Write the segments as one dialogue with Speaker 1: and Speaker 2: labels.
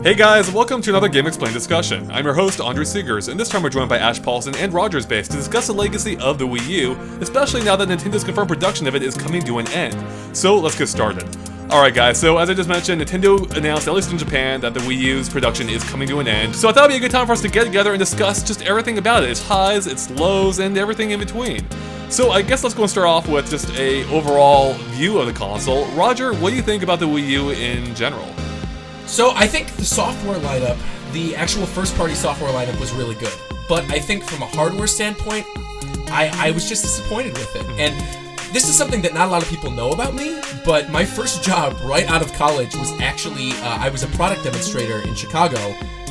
Speaker 1: Hey guys, welcome to another Game Explained discussion. I'm your host, Andre Seegers, and this time we're joined by Ash Paulson and Rogers Base to discuss the legacy of the Wii U, especially now that Nintendo's confirmed production of it is coming to an end. So let's get started. Alright guys, so as I just mentioned, Nintendo announced, at least in Japan, that the Wii U's production is coming to an end, so I thought it'd be a good time for us to get together and discuss just everything about it, its highs, its lows, and everything in between. So I guess let's go and start off with just a overall view of the console. Roger, what do you think about the Wii U in general?
Speaker 2: So I think the software lineup, the actual first-party software lineup was really good. But I think from a hardware standpoint, I was just disappointed with it. And this is something that not a lot of people know about me, but my first job right out of college was actually, I was a product demonstrator in Chicago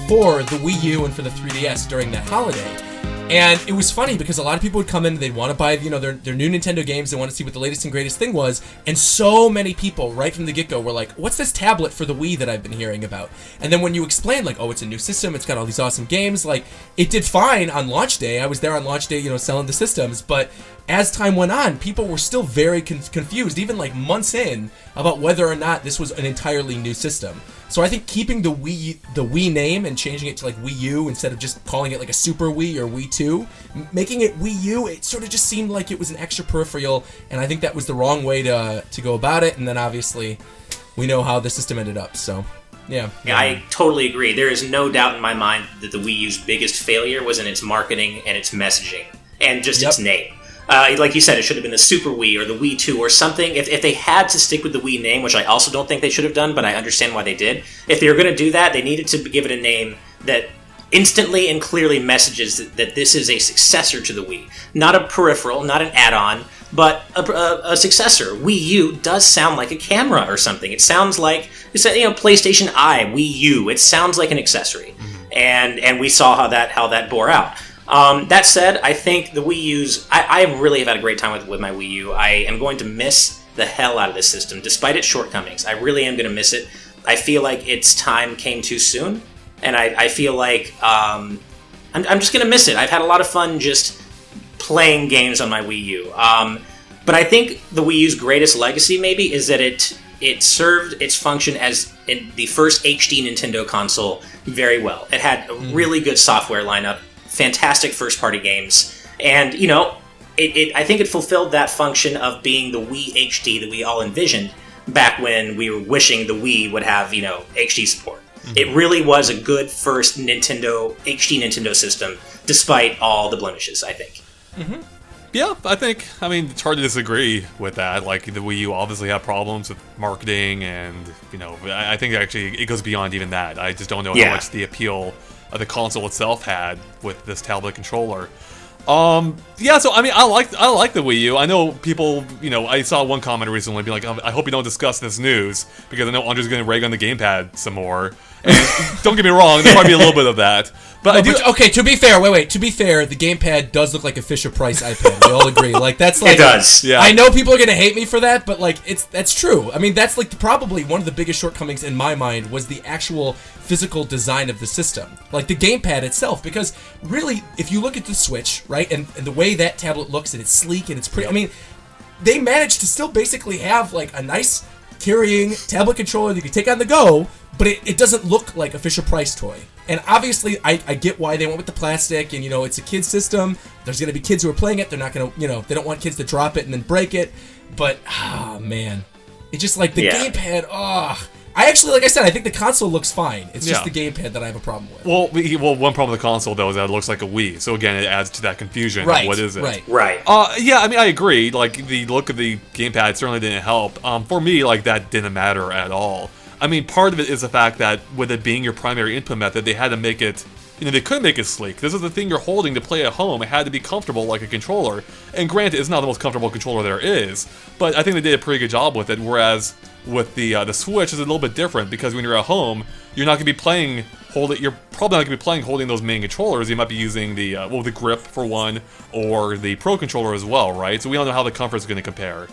Speaker 2: for the Wii U and for the 3DS during that holiday. And it was funny because a lot of people would come in and they'd want to buy, their new Nintendo games. They want to see what the latest and greatest thing was. And so many people right from the get-go were like, what's this tablet for the Wii that I've been hearing about? And then when you explain, like, oh, it's a new system, it's got all these awesome games, like, it did fine on launch day. I was there on launch day, selling the systems. But as time went on, people were still very confused, even like months in, about whether or not this was an entirely new system. So I think keeping the Wii name and changing it to like Wii U instead of just calling it like a Super Wii or Wii 2, making it Wii U, it sort of just seemed like it was an extra peripheral, and I think that was the wrong way to go about it. And then obviously, we know how the system ended up. So. Yeah,
Speaker 3: I totally agree. There is no doubt in my mind that the Wii U's biggest failure was in its marketing and its messaging and just its name. Like you said, it should have been the Super Wii or the Wii 2 or something. If they had to stick with the Wii name, which I also don't think they should have done, but I understand why they did. If they were going to do that, they needed to give it a name that instantly and clearly messages that this is a successor to the Wii. Not a peripheral, not an add-on, but a successor. Wii U does sound like a camera or something. It sounds like, PlayStation Eye, Wii U. It sounds like an accessory. And we saw how that bore out. That said, I think the Wii U's... I really have had a great time with my Wii U. I am going to miss the hell out of this system, despite its shortcomings. I really am going to miss it. I feel like its time came too soon, and I feel like I'm just going to miss it. I've had a lot of fun just playing games on my Wii U. But I think the Wii U's greatest legacy, maybe, is that it served its function as the first HD Nintendo console very well. It had a really good software lineup, fantastic first-party games, and, I think it fulfilled that function of being the Wii HD that we all envisioned back when we were wishing the Wii would have, HD support. It really was a good first HD Nintendo system, despite all the blemishes, I think.
Speaker 1: Yeah, it's hard to disagree with that. Like, the Wii U obviously had problems with marketing, and, I think actually it goes beyond even that. I just don't know how much the appeal of the console itself had with this tablet controller. I like the Wii U. I know people, I saw one comment recently be like, I hope you don't discuss this news, because I know Andre's going to rag on the GamePad some more. And don't get me wrong, there'll probably be a little bit of that. But
Speaker 2: okay, to be fair, to be fair, the GamePad does look like a Fisher-Price iPad. We all agree. Like, that's like...
Speaker 3: It does.
Speaker 2: Yeah. I know people are going to hate me for that, but, like, that's true. I mean, that's, like, probably one of the biggest shortcomings in my mind was the actual physical design of the system. Like, the GamePad itself, because, really, if you look at the Switch, right, and the way that tablet looks, and it's sleek, and it's pretty... I mean, they managed to still basically have, like, a nice carrying tablet controller that you can take on the go, but it doesn't look like a Fisher-Price toy. And obviously, I get why they went with the plastic, and, it's a kid's system. There's going to be kids who are playing it. They're not going to, they don't want kids to drop it and then break it. But, man. It's just like the GamePad, I actually, like I said, I think the console looks fine. It's just the GamePad that I have a problem with.
Speaker 1: Well, one problem with the console, though, is that it looks like a Wii. So, again, it adds to that confusion.
Speaker 2: Right.
Speaker 1: What is it?
Speaker 3: Right.
Speaker 1: I agree. Like, the look of the GamePad certainly didn't help. For me, like, that didn't matter at all. I mean, part of it is the fact that with it being your primary input method, they had to make it, they couldn't make it sleek. This is the thing you're holding to play at home. It had to be comfortable like a controller. And granted, it's not the most comfortable controller there is, but I think they did a pretty good job with it, whereas with the Switch is a little bit different, because when you're at home, you're not going to be playing, you're probably not going to be playing holding those main controllers. You might be using the grip for one, or the Pro Controller as well, right? So we don't know how the comfort's going to compare.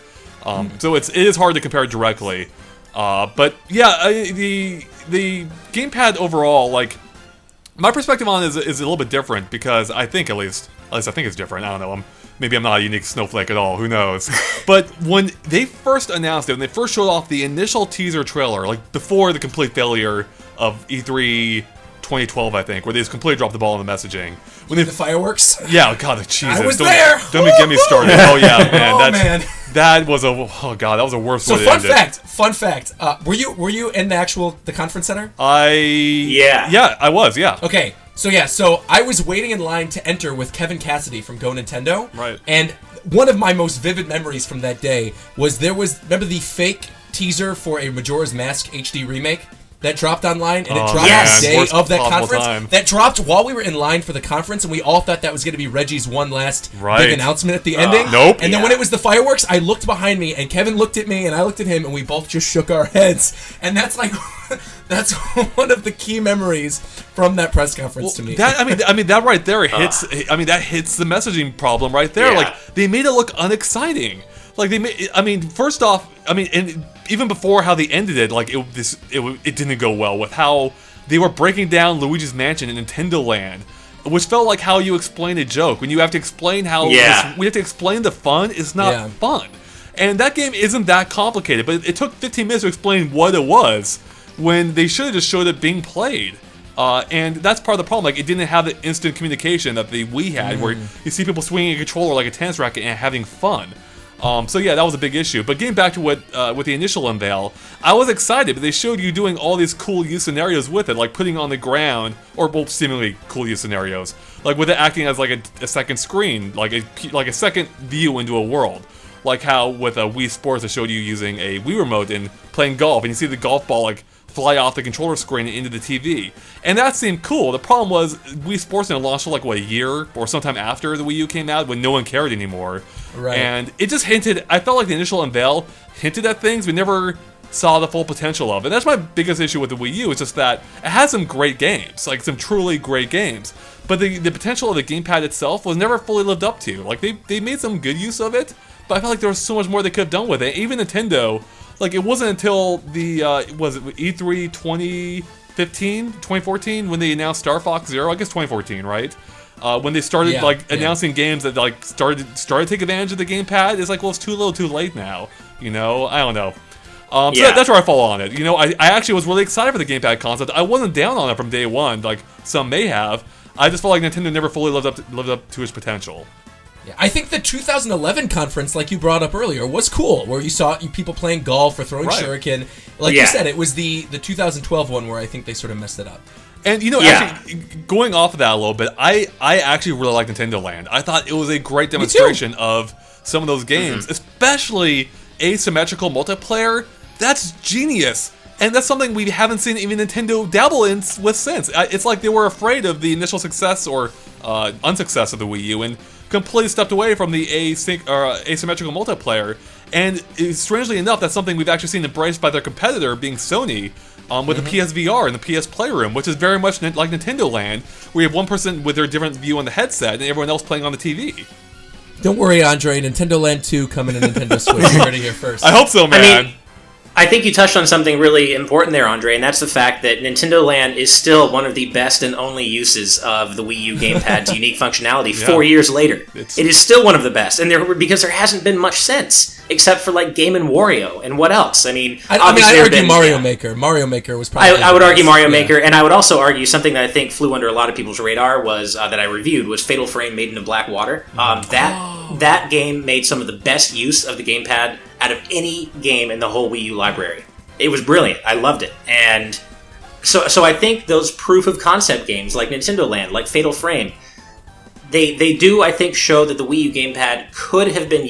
Speaker 1: So it is hard to compare directly. But yeah, the GamePad overall, like, my perspective on it is a little bit different, because I think at least I think it's different. I don't know. maybe I'm not a unique snowflake at all, who knows. But when they first announced it, when they first showed off the initial teaser trailer, like before the complete failure of E3 2012, I think, where they just completely dropped the ball on the messaging. When they
Speaker 2: the fireworks?
Speaker 1: Yeah, God, Jesus.
Speaker 2: I was there!
Speaker 1: Don't even get me started. Oh, yeah, man.
Speaker 2: Man.
Speaker 1: That was a worse
Speaker 2: So
Speaker 1: way to end it.
Speaker 2: fun fact. Were you in the conference center?
Speaker 1: Yeah, I was, yeah.
Speaker 2: Okay, so I was waiting in line to enter with Kevin Cassidy from Go Nintendo.
Speaker 1: Right.
Speaker 2: And one of my most vivid memories from that day was remember the fake teaser for a Majora's Mask HD remake? That dropped online, and it dropped the day of that conference.
Speaker 1: Time.
Speaker 2: That dropped while we were in line for the conference, and we all thought that was going to be Reggie's one last big announcement at the ending.
Speaker 1: Nope.
Speaker 2: And then when it was the fireworks, I looked behind me, and Kevin looked at me, and I looked at him, and we both just shook our heads. And that's like, that's one of the key memories from that press conference to me.
Speaker 1: That right there hits. That hits the messaging problem right there.
Speaker 3: Yeah.
Speaker 1: Like they made it look unexciting. Like first off, and even before how they ended it, like it didn't go well with how they were breaking down Luigi's Mansion in Nintendo Land, which felt like how you explain a joke when you have to explain we have to explain the fun is not fun, and that game isn't that complicated, but it took 15 minutes to explain what it was when they should have just showed it being played. And that's part of the problem. Like, it didn't have the instant communication that the Wii had, where you see people swinging a controller like a tennis racket and having fun. So yeah, that was a big issue. But getting back to with the initial unveil, I was excited, but they showed you doing all these cool use scenarios with it, like putting on the ground, or seemingly cool use scenarios, like with it acting as like a second screen, like a second view into a world. Like how with Wii Sports, it showed you using a Wii remote and playing golf, and you see the golf ball like fly off the controller screen and into the TV. And that seemed cool. The problem was Wii Sports didn't launch for like, a year or sometime after the Wii U came out when no one cared anymore.
Speaker 2: Right.
Speaker 1: And it just hinted, I felt like the initial unveil hinted at things we never saw the full potential of. And that's my biggest issue with the Wii U, is just that it has some great games, like some truly great games. But the potential of the gamepad itself was never fully lived up to. Like they made some good use of it, but I felt like there was so much more they could have done with it. Even Nintendo, like it wasn't until the E3 2014 when they announced Star Fox Zero, I guess 2014, right? When they started announcing games that like started to take advantage of the gamepad. It's like, well, it's too little, too late now. I don't know. So that's where I fall on it. I actually was really excited for the gamepad concept. I wasn't down on it from day one, like some may have. I just felt like Nintendo never fully lived up to its potential.
Speaker 2: Yeah, I think the 2011 conference, like you brought up earlier, was cool, where you saw people playing golf or throwing shuriken. Like you said, it was the 2012 one where I think they sort of messed it up.
Speaker 1: And actually, going off of that a little bit, I actually really like Nintendo Land. I thought it was a great demonstration of some of those games, especially asymmetrical multiplayer. That's genius. And that's something we haven't seen even Nintendo dabble in with since. It's like they were afraid of the initial success or unsuccess of the Wii U and completely stepped away from the asymmetrical multiplayer. And strangely enough, that's something we've actually seen embraced by their competitor, being Sony, with the PSVR and the PS Playroom, which is very much like Nintendo Land, where you have one person with their different view on the headset and everyone else playing on the TV.
Speaker 2: Don't worry, Andre. Nintendo Land 2 coming to Nintendo Switch. You heard it here first.
Speaker 1: I hope so, man.
Speaker 3: I think you touched on something really important there, Andre, and that's the fact that Nintendo Land is still one of the best and only uses of the Wii U gamepad's unique functionality 4 years later. It is still one of the best, and because there hasn't been much since, except for like Game & Wario, and what else? I'd
Speaker 2: argue Mario Maker. Mario Maker was probably.
Speaker 3: I would argue Mario Maker, and I would also argue something that I think flew under a lot of people's radar was that I reviewed was Fatal Frame: Made into Black Water. That game made some of the best use of the gamepad out of any game in the whole Wii U library. It was brilliant. I loved it. And so I think those proof of concept games like Nintendo Land, like Fatal Frame, they do, I think, show that the Wii U gamepad could have been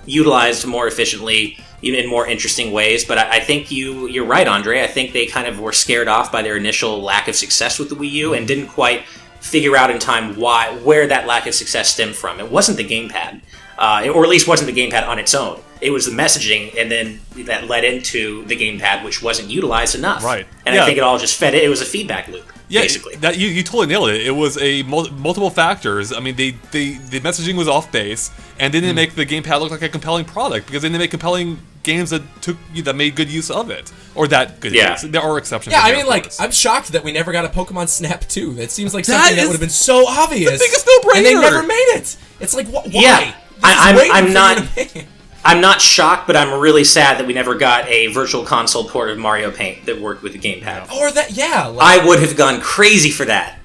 Speaker 3: utilized more efficiently, even in more interesting ways. But I think you're right, Andre. I think they kind of were scared off by their initial lack of success with the Wii U and didn't quite figure out in time where that lack of success stemmed from. It wasn't the gamepad, or at least wasn't the gamepad on its own. It was the messaging, and then that led into the gamepad, which wasn't utilized enough.
Speaker 1: Right.
Speaker 3: And I think it all just fed it. It was a feedback loop, basically.
Speaker 1: You totally nailed it. It was a multiple factors. I mean, the messaging was off base, and they didn't make the gamepad look like a compelling product, because they didn't make compelling games that made good use of it, or that good use. There are exceptions.
Speaker 2: Yeah, I mean, like, I'm shocked that we never got a Pokemon Snap 2. That seems like something that would have been so obvious.
Speaker 1: The biggest no-brainer.
Speaker 2: And they never made it. It's like, why?
Speaker 3: Yeah, I'm not shocked, but I'm really sad that we never got a Virtual Console port of Mario Paint that worked with the GamePad.
Speaker 2: Or that,
Speaker 3: I would have gone crazy for that.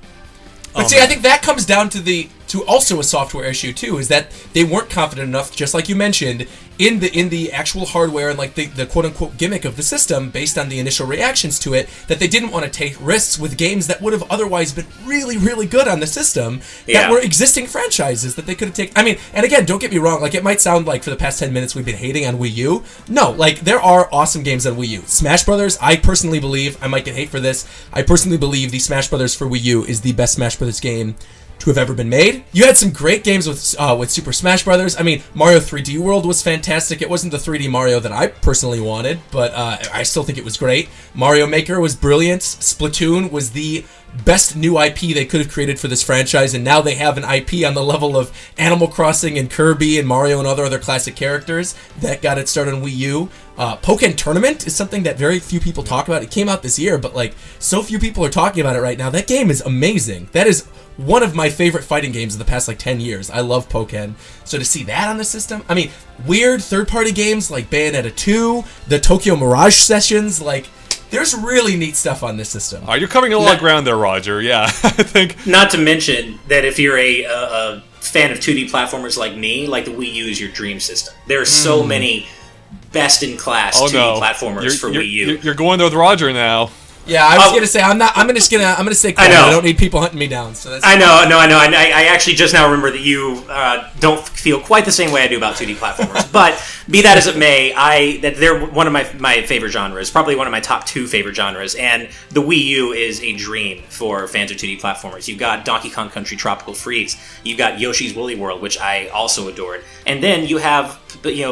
Speaker 2: But I think that comes down to also a software issue too, is that they weren't confident enough, just like you mentioned, in the actual hardware and like the quote unquote gimmick of the system based on the initial reactions to it, that they didn't want to take risks with games that would have otherwise been really, really good on the system that were existing franchises that they could have taken. I mean, and again, don't get me wrong, like it might sound like for the past 10 minutes we've been hating on Wii U. No, like there are awesome games on Wii U. Smash Brothers, I personally believe, I might get hate for this, I personally believe the Smash Brothers for Wii U is the best Smash Brothers game to have ever been made. You had some great games with Super Smash Brothers. I mean, Mario 3D World was fantastic. It wasn't the 3D Mario that I personally wanted, but I still think it was great. Mario Maker was brilliant. Splatoon was the best new IP they could have created for this franchise, and now they have an IP on the level of Animal Crossing and Kirby and Mario and other classic characters that got it started on Wii U. Pokken Tournament is something that very few people talk about. It came out this year, but like so few people are talking about it right now. That game is amazing. That is one of my favorite fighting games of the past like 10 years. I love Pokken. So to see that on the system, I mean, weird third-party games like Bayonetta 2, the Tokyo Mirage Sessions, like there's really neat stuff on this system.
Speaker 1: You're covering a lot of ground there, Roger. Yeah, I think.
Speaker 3: Not to mention that if you're a fan of 2D platformers like me, like the Wii U is your dream system. There are so many best-in-class 2D platformers for Wii U.
Speaker 1: You're going there with Roger now.
Speaker 2: Yeah, I was gonna say I'm gonna stay quiet. I don't need people hunting me down. So that's
Speaker 3: I know. I actually just now remember that you don't feel quite the same way I do about 2D platformers. But be that as it may, that they're one of my favorite genres, probably one of my top 2 favorite genres. And the Wii U is a dream for fans of 2D platformers. You've got Donkey Kong Country Tropical Freeze. You've got Yoshi's Woolly World, which I also adored. And then you have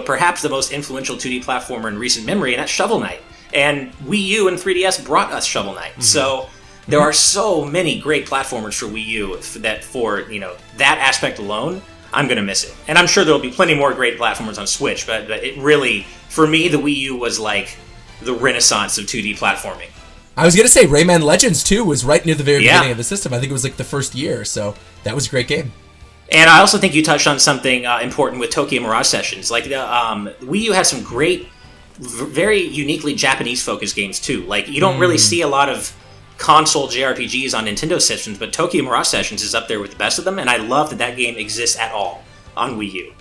Speaker 3: perhaps the most influential 2D platformer in recent memory, and that's Shovel Knight. And Wii U and 3DS brought us Shovel Knight. Mm-hmm. So there are so many great platformers for Wii U that for that aspect alone, I'm going to miss it. And I'm sure there'll be plenty more great platformers on Switch, but it really, for me, the Wii U was like the renaissance of 2D platforming.
Speaker 2: I was going to say Rayman Legends 2 was right near the very beginning of the system. I think it was like the first year, so that was a great game.
Speaker 3: And I also think you touched on something important with Tokyo Mirage Sessions. Like Wii U has some great, very uniquely Japanese-focused games, too. Like, you don't really see a lot of console JRPGs on Nintendo systems, but Tokyo Mirage Sessions is up there with the best of them, and I love that game exists at all on Wii U.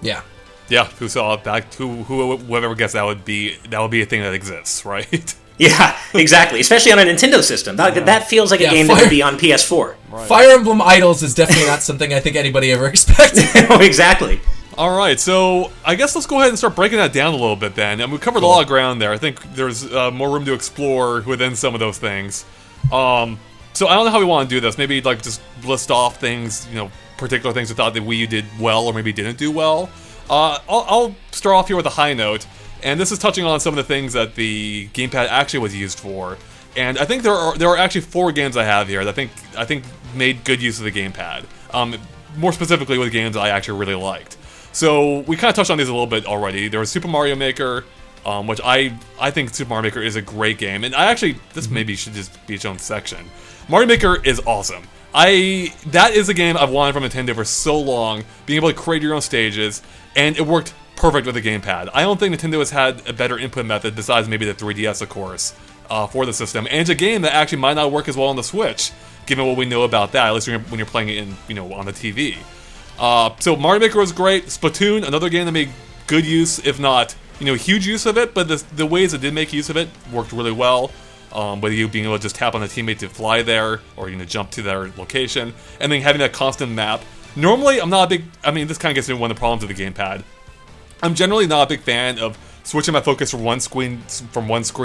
Speaker 2: Yeah.
Speaker 1: Yeah, whoever gets that would be a thing that exists, right?
Speaker 3: Yeah, exactly. Especially on a Nintendo system. That feels like a game that would be on PS4.
Speaker 2: Right. Fire Emblem Idols is definitely not something I think anybody ever expected.
Speaker 3: Exactly.
Speaker 1: All right, so I guess let's go ahead and start breaking that down a little bit then. And we covered a lot of ground there. I think there's more room to explore within some of those things. So I don't know how we want to do this. Maybe like just list off things, particular things we thought that Wii U did well or maybe didn't do well. I'll start off here with a high note, and this is touching on some of the things that the GamePad actually was used for. And I think there are actually 4 games I have here that I think made good use of the GamePad. More specifically with games I actually really liked. So we kind of touched on these a little bit already. There was Super Mario Maker, which I think Super Mario Maker is a great game. And this maybe should just be its own section. Mario Maker is awesome. That is a game I've wanted from Nintendo for so long, being able to create your own stages, and it worked perfect with the GamePad. I don't think Nintendo has had a better input method besides maybe the 3DS, of course, for the system. And it's a game that actually might not work as well on the Switch, given what we know about that, at least when you're playing it on the TV. So Mario Maker was great. Splatoon, another game that made good use, if not, huge use of it, but the ways it did make use of it worked really well. Whether you being able to just tap on a teammate to fly there, or jump to their location, and then having that constant map. Normally, I'm not a big. This kind of gets into one of the problems of the GamePad. I'm generally not a big fan of switching my focus from one screen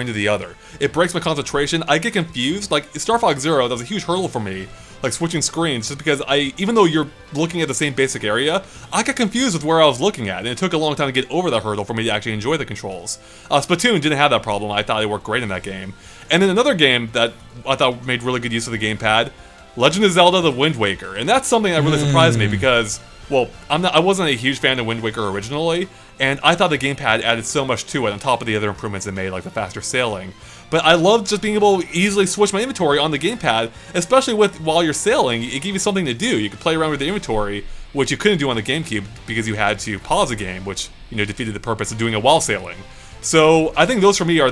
Speaker 1: to the other. It breaks my concentration. I get confused. Like Star Fox Zero, that was a huge hurdle for me. Like switching screens, just because even though you're looking at the same basic area, I got confused with where I was looking at, and it took a long time to get over that hurdle for me to actually enjoy the controls. Splatoon didn't have that problem. I thought it worked great in that game. And then another game that I thought made really good use of the GamePad, Legend of Zelda: The Wind Waker, and that's something that really surprised me because, well, I wasn't a huge fan of Wind Waker originally, and I thought the gamepad added so much to it on top of the other improvements it made, like the faster sailing. But I loved just being able to easily switch my inventory on the gamepad, especially while you're sailing. It gave you something to do. You could play around with the inventory, which you couldn't do on the GameCube because you had to pause the game, which defeated the purpose of doing it while sailing. So I think those for me are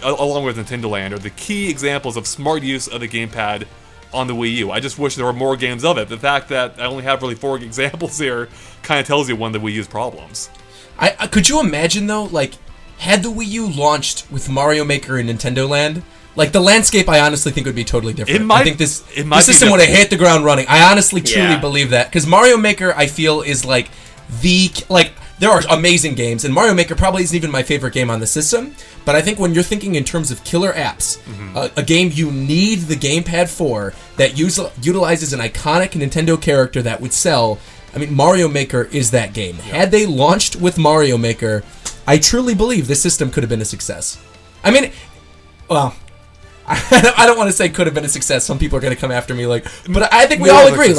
Speaker 1: along with Nintendo Land, are the key examples of smart use of the gamepad on the Wii U. I just wish there were more games of it. The fact that I only have really 4 examples here kind of tells you one of the Wii U's problems.
Speaker 2: Could you imagine though, like, had the Wii U launched with Mario Maker and Nintendo Land, like the landscape, I honestly think would be totally different. I think this system would have hit the ground running. I honestly, truly believe that, because Mario Maker, I feel, is like there are amazing games, and Mario Maker probably isn't even my favorite game on the system. But I think when you're thinking in terms of killer apps, a game you need the gamepad for that utilizes an iconic Nintendo character that would sell. I mean, Mario Maker is that game. Yep. Had they launched with Mario Maker, I truly believe this system could have been a success. I mean, well, I don't want to say could have been a success. Some people are going to come after me, but I think we all agree,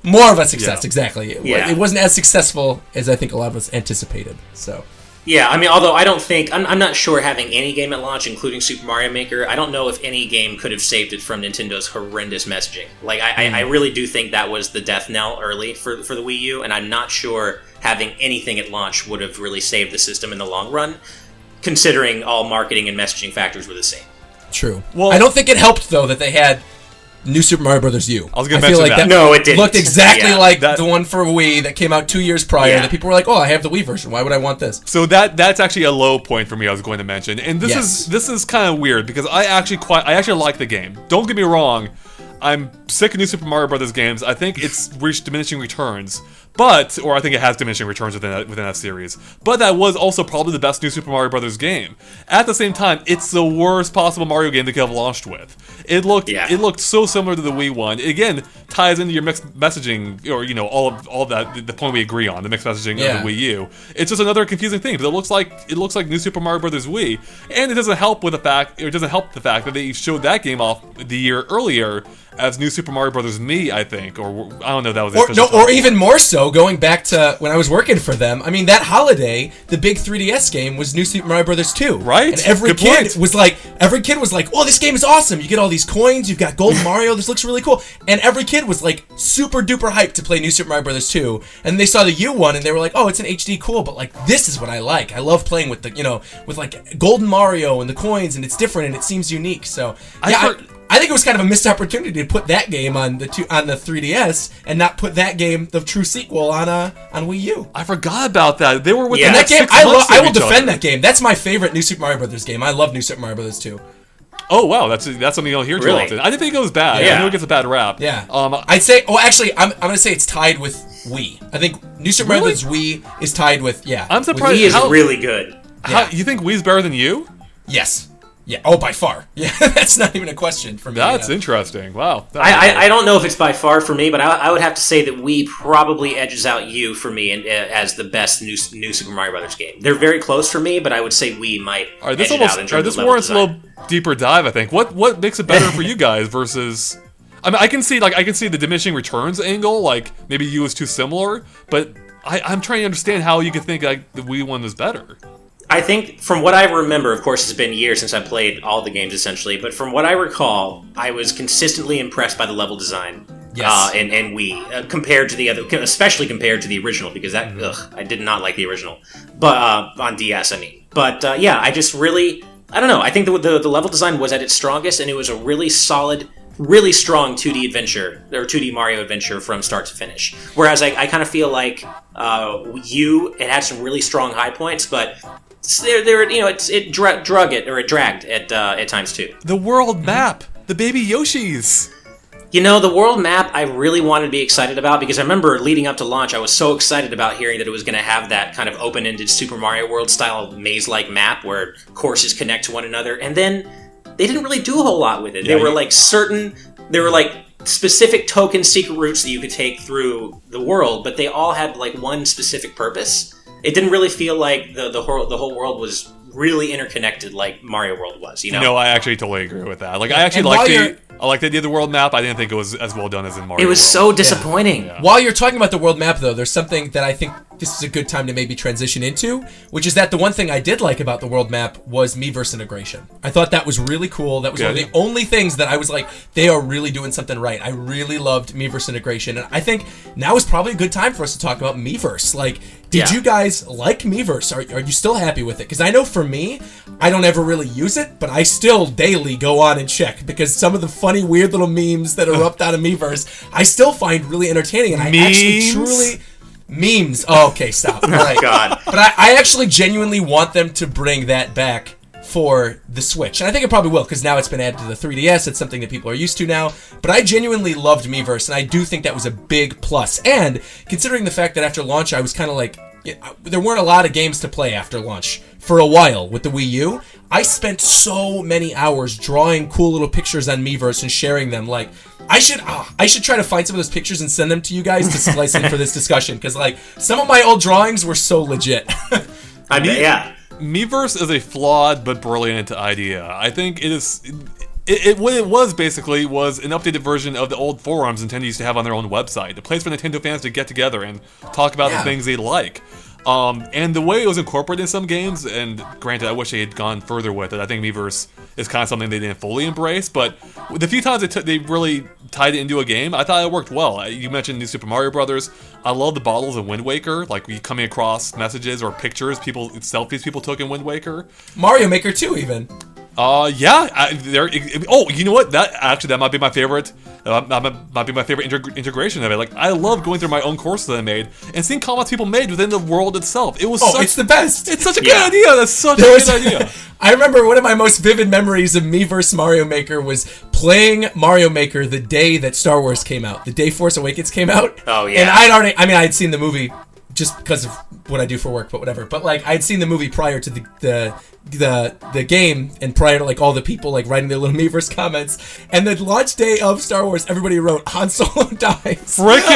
Speaker 2: more of a success, exactly. It wasn't as successful as I think a lot of us anticipated. So.
Speaker 3: Yeah, I mean, although I'm not sure having any game at launch, including Super Mario Maker, I don't know if any game could have saved it from Nintendo's horrendous messaging. Like, I really do think that was the death knell early for the Wii U, and I'm not sure having anything at launch would have really saved the system in the long run, considering all marketing and messaging factors were the same.
Speaker 2: True. Well, I don't think it helped, though, that they had New Super Mario Bros. U.
Speaker 1: I was going to mention that.
Speaker 3: No, it didn't.
Speaker 2: Looked exactly like the one for Wii that came out 2 years prior. That people were like, "Oh, I have the Wii version. Why would I want this?"
Speaker 1: So that's actually a low point for me. I was going to mention, and this is kind of weird because I actually like the game. Don't get me wrong. I'm sick of New Super Mario Bros. Games. I think it's reached diminishing returns. Or I think it has diminishing returns within that series. But that was also probably the best New Super Mario Bros. Game. At the same time, it's the worst possible Mario game they could have launched with. It looked so similar to the Wii one. It, again, ties into your mixed messaging, or all of that. The point we agree on, the mixed messaging of the Wii U. It's just another confusing thing. But it looks like New Super Mario Bros. Wii, and it doesn't help the fact that they showed that game off the year earlier as New Super Mario Bros. Me, I think, or I don't know if that was the official title.
Speaker 2: Or even more so, going back to when I was working for them. I mean, that holiday, the big 3DS game was New Super Mario Bros. 2.
Speaker 1: Right.
Speaker 2: And every kid was like, "Oh, this game is awesome! You get all these coins, you've got Golden Mario. This looks really cool." And every kid was like super duper hyped to play New Super Mario Bros. 2. And they saw the U one, and they were like, "Oh, it's an HD, cool, but like this is what I like. I love playing with with like Golden Mario and the coins, and it's different and it seems unique." So I think it was kind of a missed opportunity to put that game on the 3DS and not put that game, the true sequel, on Wii U.
Speaker 1: I forgot about that. They were with
Speaker 2: that game. I will defend that game. That's my favorite New Super Mario Bros. Game. I love New Super Mario Bros. 2.
Speaker 1: Oh wow, that's something you don't hear too often. I didn't think it was bad.
Speaker 2: Yeah.
Speaker 1: I know it gets a bad rap.
Speaker 2: Yeah. I'd say. Oh, actually, I'm gonna say it's tied with Wii. I think New Super Mario Bros. Wii is tied with
Speaker 1: I'm surprised.
Speaker 3: Wii is really good.
Speaker 1: You think Wii's better than you?
Speaker 2: Yes. Yeah. Oh, by far. Yeah, that's not even a question for me.
Speaker 1: That's interesting. Wow.
Speaker 3: I don't know if it's by far for me, but I would have to say that Wii probably edges out you for me as the best new Super Mario Brothers game. They're very close for me, but I would say Wii might edge it out in terms of level
Speaker 1: warrants a little deeper dive. I think. What makes it better for you guys versus? I mean, I can see the diminishing returns angle. Like maybe you was too similar, but I'm trying to understand how you could think like the Wii one was better.
Speaker 3: I think, from what I remember, of course, it's been years since I played all the games, essentially, but from what I recall, I was consistently impressed by the level design in Wii, compared to the other, especially compared to the original, because I did not like the original, but on DS, I mean. But, I just really, I don't know, I think the level design was at its strongest, and it was a really solid, really strong 2D adventure, or 2D Mario adventure from start to finish. Whereas I kind of feel like it had some really strong high points, but it dragged at times too.
Speaker 1: The world map, the baby Yoshis.
Speaker 3: The world map I really wanted to be excited about, because I remember leading up to launch, I was so excited about hearing that it was going to have that kind of open-ended Super Mario World style maze-like map where courses connect to one another, and then they didn't really do a whole lot with it. There were specific token secret routes that you could take through the world, but they all had like one specific purpose. It didn't really feel like the whole world was really interconnected like Mario World was,
Speaker 1: No, I actually totally agree with that. Like, I actually liked the idea of the world map. I didn't think it was as well done as in Mario World.
Speaker 3: It was so disappointing.
Speaker 2: Yeah. While you're talking about the world map, though, there's something that I think this is a good time to maybe transition into, which is that the one thing I did like about the world map was Miiverse integration. I thought that was really cool. That was one of the only things that I was like, they are really doing something right. I really loved Miiverse integration, and I think now is probably a good time for us to talk about Miiverse. Like, did you guys like Miiverse? Are you still happy with it? Because I know for me, I don't ever really use it, but I still daily go on and check, because some of the funny, weird little memes that erupt out of Miiverse, I still find really entertaining, and I actually truly... Memes. Oh, okay, stop. All right.
Speaker 3: God.
Speaker 2: But I actually genuinely want them to bring that back for the Switch. And I think it probably will, because now it's been added to the 3DS. It's something that people are used to now. But I genuinely loved Miiverse, and I do think that was a big plus. And considering the fact that after launch, I was kind of like, there weren't a lot of games to play after launch for a while with the Wii U. I spent so many hours drawing cool little pictures on Miiverse and sharing them. Like, I should try to find some of those pictures and send them to you guys to splice in for this discussion, because like some of my old drawings were so legit.
Speaker 3: I bet, yeah.
Speaker 1: Miiverse is a flawed but brilliant idea. I think it is. What it was basically was an updated version of the old forums Nintendo used to have on their own website, a place for Nintendo fans to get together and talk about the things they like. And the way it was incorporated in some games, and granted, I wish they had gone further with it. I think Miiverse is kind of something they didn't fully embrace, but the few times they really tied it into a game, I thought it worked well. You mentioned New Super Mario Brothers. I love the bottles in Wind Waker, like you coming across messages or pictures, selfies people took in Wind Waker.
Speaker 2: Mario Maker 2 even.
Speaker 1: Oh, you know what? That might be my favorite. That might be my favorite integration of it. Like, I love going through my own course that I made and seeing comments people made within the world itself. It was
Speaker 2: it's the best.
Speaker 1: It's such a good idea. That's such a good idea.
Speaker 2: I remember one of my most vivid memories of Miiverse Mario Maker was playing Mario Maker the day that Star Wars came out, the day Force Awakens came out.
Speaker 3: Oh yeah.
Speaker 2: And I'd seen the movie just because of what I do for work, but whatever. But like, I'd seen the movie prior to the game, and prior to like all the people like writing their little Miiverse comments. And the launch day of Star Wars, everybody wrote Han Solo dies.
Speaker 1: Frickin'!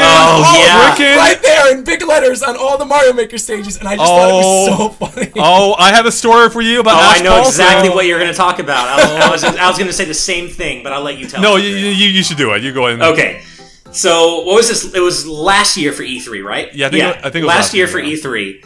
Speaker 2: Right there in big letters on all the Mario Maker stages, and I just thought it was so funny.
Speaker 1: Oh, I have a story for you about. Ash
Speaker 3: I know
Speaker 1: Paulson.
Speaker 3: Exactly what you're going to talk about. I was going to say the same thing, but I'll let you tell.
Speaker 1: No, you should do it. You go ahead.
Speaker 3: Okay. So what was this? It was last year for E3, right?
Speaker 1: Yeah, I think it was
Speaker 3: last year for E3.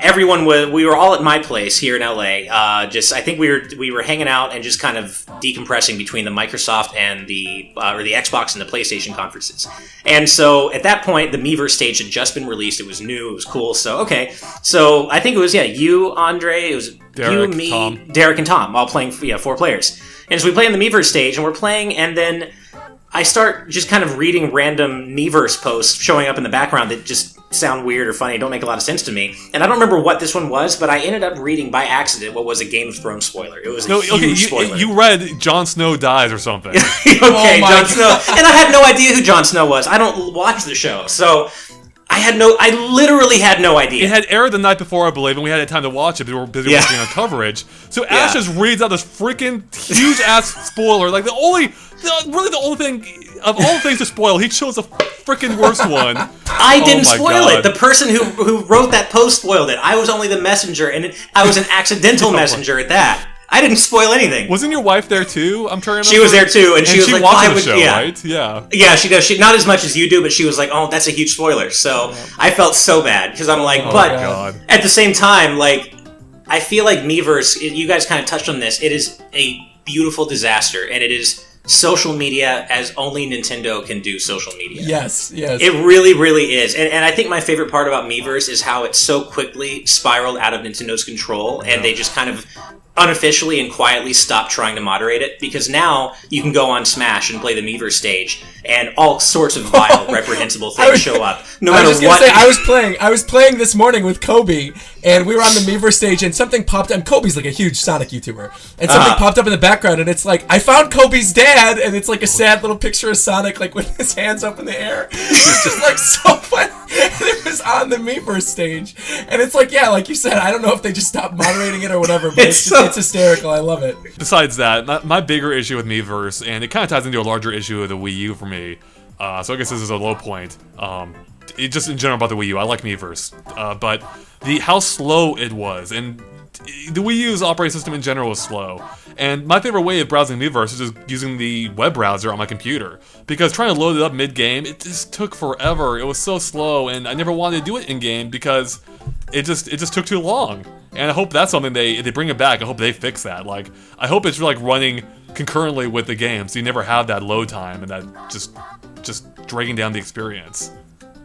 Speaker 3: Everyone we were all at my place here in LA. I think we were hanging out and just kind of decompressing between the Microsoft and the Xbox and the PlayStation conferences. And so at that point, the Miiverse stage had just been released. It was new. It was cool. So I think it was you, Andre. It was
Speaker 1: Derek,
Speaker 3: you, me,
Speaker 1: Tom.
Speaker 3: Derek, and Tom, all playing 4 players. And so we play in the Miiverse stage, and we're playing, and then I start just kind of reading random Miiverse posts showing up in the background that just sound weird or funny, don't make a lot of sense to me. And I don't remember what this one was, but I ended up reading by accident what was a Game of Thrones spoiler. It was a huge spoiler.
Speaker 1: You read Jon Snow dies or something.
Speaker 3: Okay, Jon Snow. And I had no idea who Jon Snow was. I don't watch the show, so I literally had no idea.
Speaker 1: It had aired the night before, I believe, and we had time to watch it, but we were busy working on coverage. So Ash just reads out this freaking huge-ass spoiler. Like, the only thing, of all things to spoil, he chose the freaking worst one.
Speaker 3: I didn't spoil it. The person who wrote that post spoiled it. I was only the messenger, and I was an accidental messenger at that. I didn't spoil anything.
Speaker 1: Wasn't your wife there too?
Speaker 3: She was there too, and she was like,
Speaker 1: "Why would show, right? Yeah,
Speaker 3: yeah." She does. Not as much as you do, but she was like, "Oh, that's a huge spoiler." So I felt so bad because I'm like, at the same time, like, I feel like Miiverse. You guys kind of touched on this. It is a beautiful disaster, and it is social media as only Nintendo can do social media.
Speaker 2: Yes.
Speaker 3: It really, really is. And I think my favorite part about Miiverse is how it so quickly spiraled out of Nintendo's control, and they just kind of unofficially and quietly stopped trying to moderate it, because now you can go on Smash and play the Miiverse stage, and all sorts of vile, reprehensible things show up. No matter what.
Speaker 2: I was playing this morning with Kobe, and we were on the Miiverse stage, and something popped up. And Kobe's like a huge Sonic YouTuber, and something popped up in the background, and it's like, I found Kobe's dad, and it's like a sad little picture of Sonic, like with his hands up in the air. It's just like so funny. And it was on the Miiverse stage, and it's like, yeah, like you said, I don't know if they just stopped moderating it or whatever, but it's hysterical. I love it.
Speaker 1: Besides that, my bigger issue with Miiverse, and it kind of ties into a larger issue of the Wii U for me, so I guess this is a low point. Just in general about the Wii U, I like Miiverse, but how slow it was, and the Wii U's operating system in general is slow. And my favorite way of browsing Miiverse is just using the web browser on my computer. Because trying to load it up mid-game, it just took forever. It was so slow, and I never wanted to do it in-game because it just took too long. And I hope that's something they bring it back. I hope they fix that. Like, I hope it's like running concurrently with the game, so you never have that load time and that just dragging down the experience.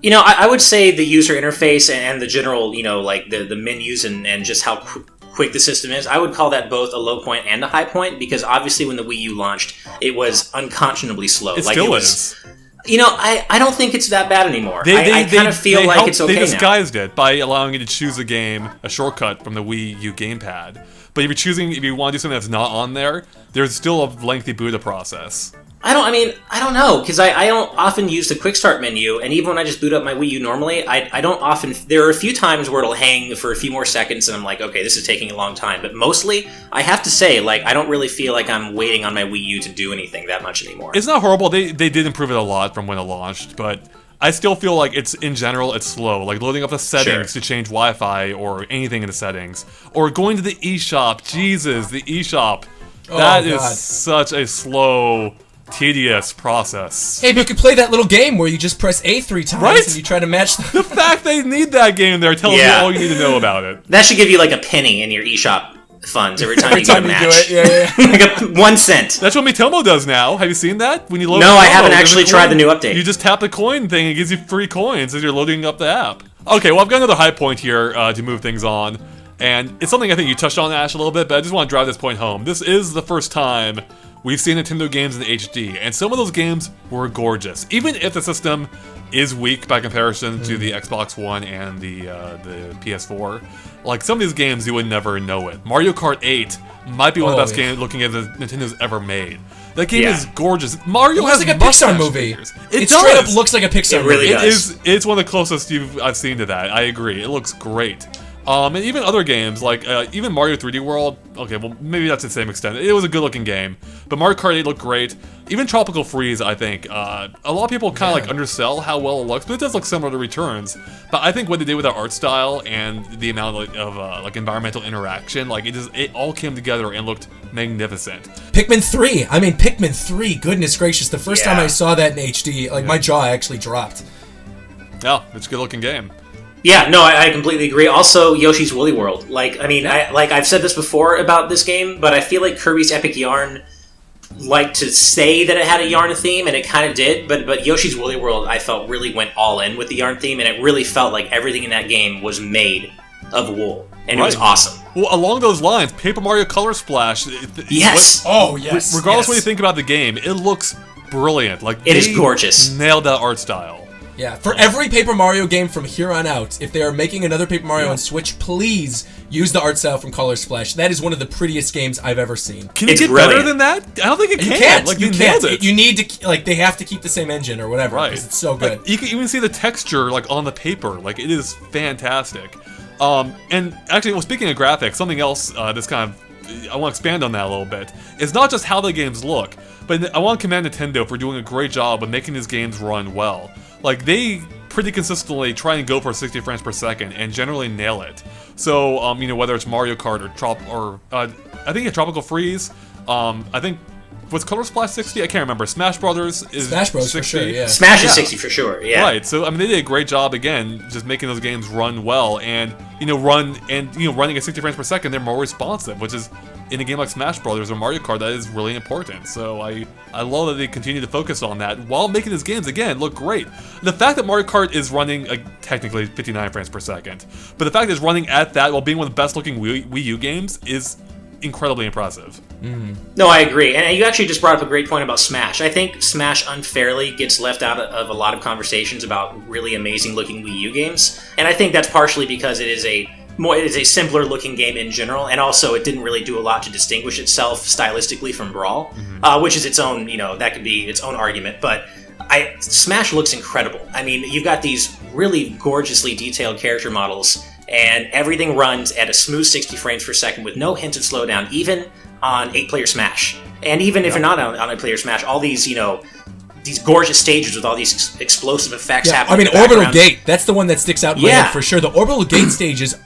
Speaker 3: You know, I would say the user interface and the general, you know, like the menus and just how quick the system is, I would call that both a low point and a high point, because obviously when the Wii U launched, it was unconscionably slow.
Speaker 1: It still is.
Speaker 3: You know, I don't think it's that bad anymore. I kind of feel like it's okay now.
Speaker 1: They disguised it by allowing you to choose a shortcut from the Wii U GamePad. But if you want to do something that's not on there, there's still a lengthy boot process.
Speaker 3: I don't know, because I don't often use the quick start menu, and even when I just boot up my Wii U normally, I don't often, there are a few times where it'll hang for a few more seconds, and I'm like, okay, this is taking a long time, but mostly, I have to say, like, I don't really feel like I'm waiting on my Wii U to do anything that much anymore.
Speaker 1: It's not horrible, they did improve it a lot from when it launched, but I still feel like in general, it's slow, like loading up the settings to change Wi-Fi or anything in the settings, or going to the eShop, Jesus, the eShop, that is such a slow, tedious process.
Speaker 2: Hey, but you could play that little game where you just press A 3 times and you try to match
Speaker 1: the fact they need that game there tells you all you need to know about it.
Speaker 3: That should give you like a penny in your eShop funds every time you get a match.
Speaker 2: Do it. Yeah.
Speaker 3: Like 1 cent.
Speaker 1: That's what Mitomo does now. Have you seen that? When you load
Speaker 3: No, I haven't actually tried the new update.
Speaker 1: You just tap the coin thing, it gives you free coins as you're loading up the app. Okay, well, I've got another high point here to move things on. And it's something I think you touched on, Ash, a little bit, but I just want to drive this point home. This is the first time we've seen Nintendo games in HD, and some of those games were gorgeous. Even if the system is weak by comparison to the Xbox One and the PS4, like some of these games you would never know it. Mario Kart 8 might be one of the best game-looking games that Nintendo's ever made. That game is gorgeous. Mario has
Speaker 2: like a Pixar movie.
Speaker 1: It
Speaker 2: straight up looks like a Pixar movie.
Speaker 3: Really does.
Speaker 1: It's one of the closest I've seen to that. I agree. It looks great. And even other games, like even Mario 3D World, okay, well, maybe that's to the same extent. It was a good-looking game, but Mario Kart 8 looked great. Even Tropical Freeze, I think, a lot of people kind of like undersell how well it looks, but it does look similar to Returns. But I think what they did with the art style and the amount of like environmental interaction, like it all came together and looked magnificent.
Speaker 2: Pikmin 3, goodness gracious, the first time I saw that in HD, like my jaw actually dropped.
Speaker 1: Yeah, it's a good-looking game.
Speaker 3: Yeah, no, I completely agree. Also, Yoshi's Woolly World. Like, I mean, I've said this before about this game, but I feel like Kirby's Epic Yarn liked to say that it had a yarn theme, and it kind of did, but Yoshi's Woolly World, I felt, really went all in with the yarn theme, and it really felt like everything in that game was made of wool, and it was awesome.
Speaker 1: Well, along those lines, Paper Mario Color Splash...
Speaker 3: Yes!
Speaker 1: Regardless of what you think about the game, it looks brilliant. Like,
Speaker 3: it is gorgeous.
Speaker 1: Nailed that art style.
Speaker 2: Yeah, for every Paper Mario game from here on out, if they are making another Paper Mario on Switch, please use the art style from Color Splash. That is one of the prettiest games I've ever seen.
Speaker 1: Can it get better than that? I don't think it can.
Speaker 2: You can't.
Speaker 1: Like,
Speaker 2: you
Speaker 1: nailed
Speaker 2: can't.
Speaker 1: it.
Speaker 2: You need to, like, they have to keep the same engine or whatever, because it's so good.
Speaker 1: Like, you can even see the texture, like, on the paper. Like, it is fantastic. And actually, well, speaking of graphics, something else that's kind of, I want to expand on that a little bit. It's not just how the games look, but I want to commend Nintendo for doing a great job of making these games run well. Like, they pretty consistently try and go for 60 frames per second and generally nail it. So, you know, whether it's Mario Kart or I think Tropical Freeze, I think, was Color Splash 60? I can't remember. Smash Brothers is
Speaker 2: Smash Bros
Speaker 1: 60.
Speaker 2: for sure, yeah.
Speaker 3: Smash is 60 for sure, yeah.
Speaker 1: Right, so, I mean, they did a great job, again, just making those games run well and, running at 60 frames per second, they're more responsive, which is, in a game like Smash Brothers or Mario Kart, that is really important. So I love that they continue to focus on that while making these games, again, look great. The fact that Mario Kart is running, technically 59 frames per second, but the fact that it's running at that while being one of the best looking Wii U games is incredibly impressive.
Speaker 3: No, I agree. And you actually just brought up a great point about Smash. I think Smash unfairly gets left out of a lot of conversations about really amazing looking Wii U games. And I think that's partially because it is a simpler looking game in general, and also it didn't really do a lot to distinguish itself stylistically from Brawl, which is its own, that could be its own argument. But Smash looks incredible. I mean, you've got these really gorgeously detailed character models, and everything runs at a smooth 60 frames per second with no hint of slowdown, even on 8-player Smash. And even if you're not on 8-player Smash, all these, these gorgeous stages with all these explosive effects
Speaker 2: Yeah,
Speaker 3: happening.
Speaker 2: I mean,
Speaker 3: in the
Speaker 2: Orbital
Speaker 3: background.
Speaker 2: Gate. That's the one that sticks out in my head for sure. The Orbital Gate stage is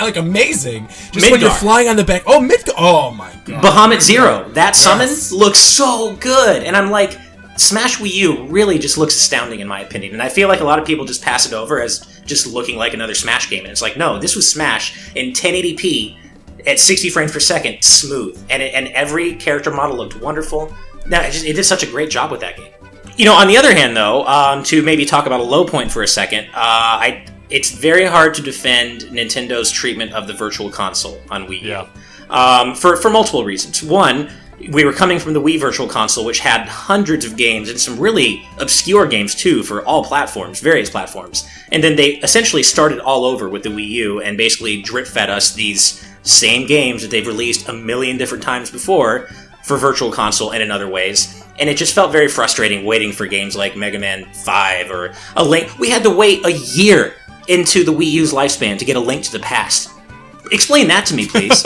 Speaker 2: like amazing. Just when you're
Speaker 3: Midgar.
Speaker 2: flying on the back. Oh, Midgar. Oh my god.
Speaker 3: Bahamut Zero. That summon looks so good, and I'm like, Smash Wii U really just looks astounding in my opinion, and I feel like a lot of people just pass it over as just looking like another Smash game, and it's like, no, this was Smash in 1080p at 60 frames per second, smooth, and every character model looked wonderful. No, it did such a great job with that game. You know, on the other hand, though, to maybe talk about a low point for a second, it's very hard to defend Nintendo's treatment of the Virtual Console on Wii U. For multiple reasons. One, we were coming from the Wii Virtual Console, which had hundreds of games and some really obscure games too for all platforms, various platforms. And then they essentially started all over with the Wii U and basically drip fed us these same games that they've released a million different times before for Virtual Console and in other ways. And it just felt very frustrating waiting for games like Mega Man 5 or A Link. We had to wait a year into the Wii U's lifespan to get A Link to the Past. Explain that to me, please.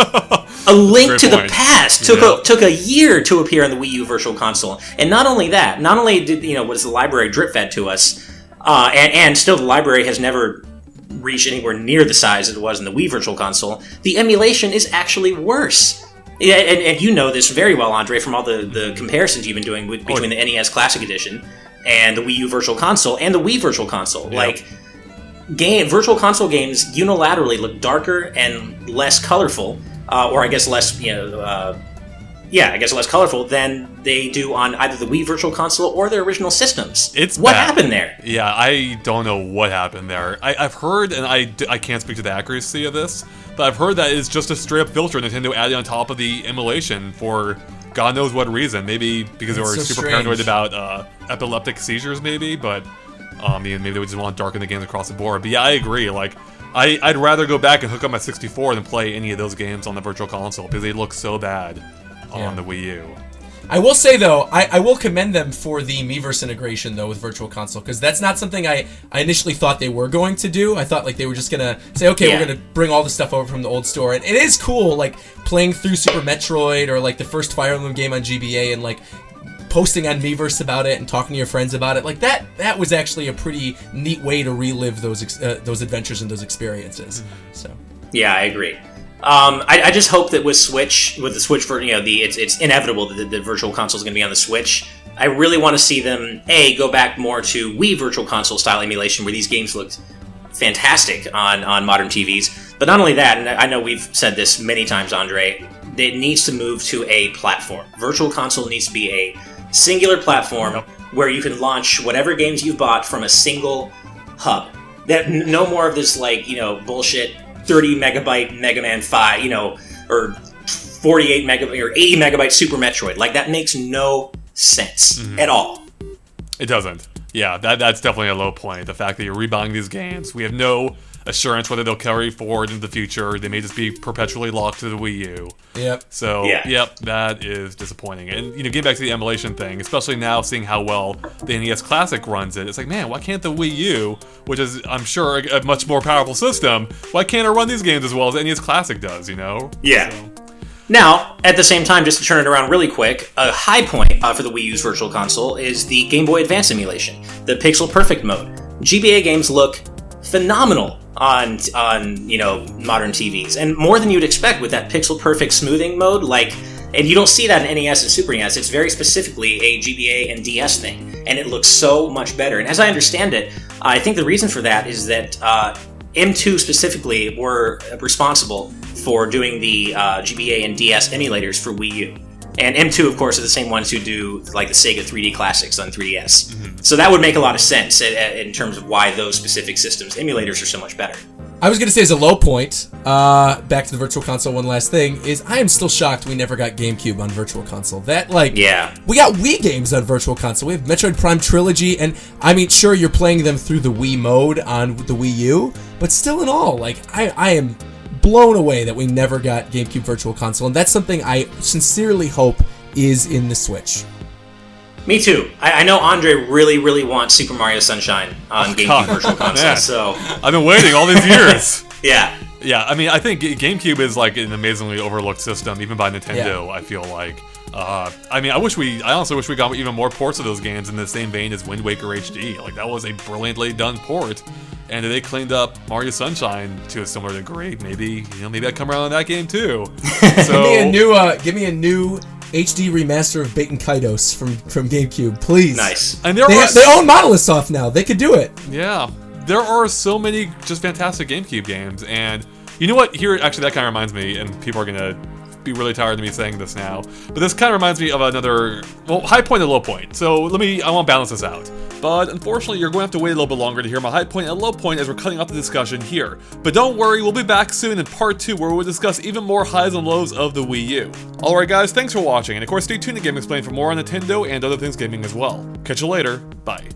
Speaker 3: A Link to the Past took a year to appear on the Wii U Virtual Console, and not only that, not only did was the library drip fed to us, and still the library has never reached anywhere near the size that it was in the Wii Virtual Console. The emulation is actually worse. Yeah, and you know this very well, Andre, from all the comparisons you've been doing between the NES Classic Edition and the Wii U Virtual Console and the Wii Virtual Console. Yep. Like, Virtual Console games unilaterally look darker and less colorful, or I guess less, less colorful than they do on either the Wii Virtual Console or their original systems. What happened there?
Speaker 1: Yeah, I don't know what happened there. I've heard, and I can't speak to the accuracy of this, but I've heard that it's just a straight-up filter Nintendo added on top of the emulation for God knows what reason. Maybe because they were super paranoid about epileptic seizures, maybe, but maybe they would just want to darken the games across the board. But yeah, I agree. Like, I'd rather go back and hook up my 64 than play any of those games on the Virtual Console because they look so bad on the Wii U.
Speaker 2: I will say, though, I will commend them for the Miiverse integration, though, with Virtual Console, because that's not something I initially thought they were going to do. I thought, like, they were just going to say, okay, we're going to bring all the stuff over from the old store. And it is cool, like, playing through Super Metroid or, like, the first Fire Emblem game on GBA and, like, posting on Miiverse about it and talking to your friends about it. Like, that was actually a pretty neat way to relive those adventures and those experiences. So
Speaker 3: yeah, I agree. I just hope that with the Switch, it's inevitable that the Virtual Console is going to be on the Switch. I really want to see them go back more to Wii Virtual Console style emulation, where these games looked fantastic on modern TVs. But not only that, and I know we've said this many times, Andre, it needs to move to a platform. Virtual Console needs to be a singular platform where you can launch whatever games you've bought from a single hub. That no more of this bullshit 30 megabyte Mega Man 5, or 48 megabyte or 80 megabyte Super Metroid. Like, that makes no sense at all.
Speaker 1: It doesn't. Yeah, that's definitely a low point. The fact that you're rebuying these games, we have no assurance whether they'll carry forward into the future. They may just be perpetually locked to the Wii U.
Speaker 2: Yep.
Speaker 1: So, that is disappointing. And, getting back to the emulation thing, especially now seeing how well the NES Classic runs it, it's like, man, why can't the Wii U, which is, I'm sure, a much more powerful system, why can't it run these games as well as NES Classic does,
Speaker 3: Yeah.
Speaker 1: So.
Speaker 3: Now, at the same time, just to turn it around really quick, a high point for the Wii U's Virtual Console is the Game Boy Advance emulation, the Pixel Perfect mode. GBA games look phenomenal on modern TVs, and more than you'd expect with that Pixel Perfect smoothing mode. And you don't see that in NES and Super NES. It's very specifically a GBA and DS thing, and it looks so much better. And as I understand it, I think the reason for that is that M2 specifically were responsible for doing the GBA and DS emulators for Wii U. And M2, of course, are the same ones who do like the Sega 3D Classics on 3DS. So that would make a lot of sense in terms of why those specific systems' emulators are so much better.
Speaker 2: I was going to say, as a low point, back to the Virtual Console, one last thing, is I am still shocked we never got GameCube on Virtual Console. We got Wii games on Virtual Console. We have Metroid Prime Trilogy, and I mean, sure, you're playing them through the Wii mode on the Wii U, but still in all, I am blown away that we never got GameCube Virtual Console, and that's something I sincerely hope is in the Switch.
Speaker 3: Me too. I know Andre really, really wants Super Mario Sunshine on GameCube Virtual Console, so...
Speaker 1: I've been waiting all these years.
Speaker 3: Yeah.
Speaker 1: Yeah, I mean, I think GameCube is like an amazingly overlooked system, even by Nintendo, I feel like. I mean, I honestly wish we got even more ports of those games in the same vein as Wind Waker HD. Like, that was a brilliantly done port, and if they cleaned up Mario Sunshine to a similar degree, maybe I'd come around on that game too. So
Speaker 2: give me a new HD remaster of Baten Kaitos from GameCube, please.
Speaker 3: Nice.
Speaker 1: And
Speaker 2: they own Monolith Soft now. They could do it.
Speaker 1: Yeah, there are so many just fantastic GameCube games, and you know what? Here, actually, that kind of reminds me, and people are gonna be really tired of me saying this now, but this kind of reminds me of another, well, high point and low point. So I want to balance this out. But unfortunately, you're going to have to wait a little bit longer to hear my high point and low point as we're cutting off the discussion here. But don't worry, we'll be back soon in part 2 where we'll discuss even more highs and lows of the Wii U. Alright guys, thanks for watching, and of course stay tuned to Game Explain for more on Nintendo and other things gaming as well. Catch you later, bye.